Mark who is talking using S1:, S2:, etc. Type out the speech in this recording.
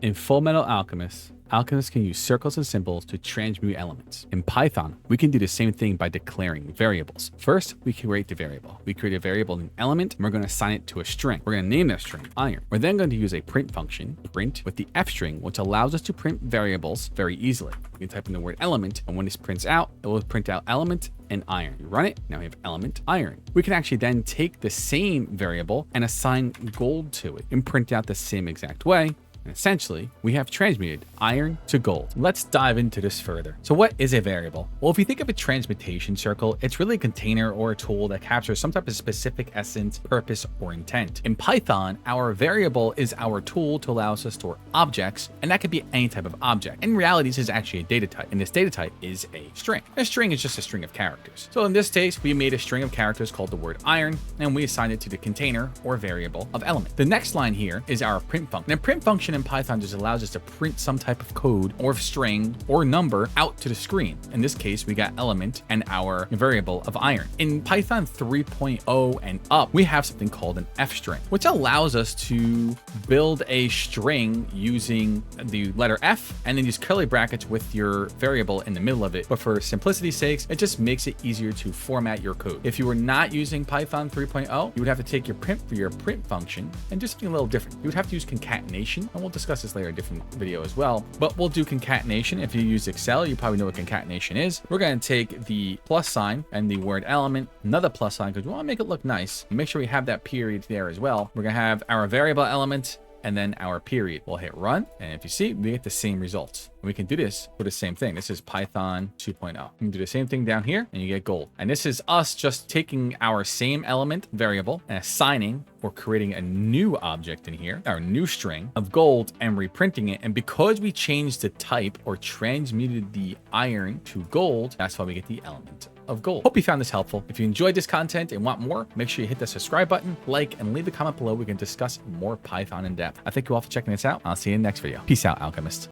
S1: In Fullmetal Alchemist, alchemists can use circles and symbols to transmute elements. In Python, we can do the same thing by declaring variables. First, we create the variable. We create a variable named element, and we're going to assign it to a string. We're going to name that string iron. We're then going to use a print function, print, with the f string, which allows us to print variables very easily. We can type in the word element, and when this prints out, it will print out element and iron. You run it, now we have element iron. We can actually then take the same variable and assign gold to it and print out the same exact way. And essentially, we have transmuted iron to gold. Let's dive into this further. So what is a variable? Well, if you think of a transmutation circle, it's really a container or a tool that captures some type of specific essence, purpose, or intent. In Python, our variable is our tool to allow us to store objects, and that could be any type of object. In reality, this is actually a data type, and this data type is a string. A string is just a string of characters. So in this case, we made a string of characters called the word iron, and we assigned it to the container or variable of element. The next line here is our print function. And print function in Python just allows us to print some type of code or string or number out to the screen. In this case, we got element and our variable of iron. In Python 3.0 and up, we have something called an f string, which allows us to build a string using the letter f and then use curly brackets with your variable in the middle of it. But for simplicity's sake, it just makes it easier to format your code. If you were not using Python 3.0, you would have to take your print for your print function and do something a little different. You would have to use concatenation, and we'll discuss this later in a different video as well, but we'll do concatenation. If you use Excel, you probably know what concatenation is. We're going to take the plus sign and the word element, another plus sign, because we want to make it look nice. Make sure we have that period there as well. We're going to have our variable element and then our period. We'll hit run, and if you see, we get the same results. And we can do this for the same thing. This is Python 2.0. You can do the same thing down here, and you get gold. And this is us just taking our same element variable and assigning or creating a new object in here, our new string of gold, and reprinting it. And because we changed the type or transmuted the iron to gold, that's why we get the element of gold. Hope you found this helpful. If you enjoyed this content and want more, make sure you hit the subscribe button, like, and leave a comment below. We can discuss more Python in depth. I thank you all for checking this out. I'll see you in the next video. Peace out, alchemists.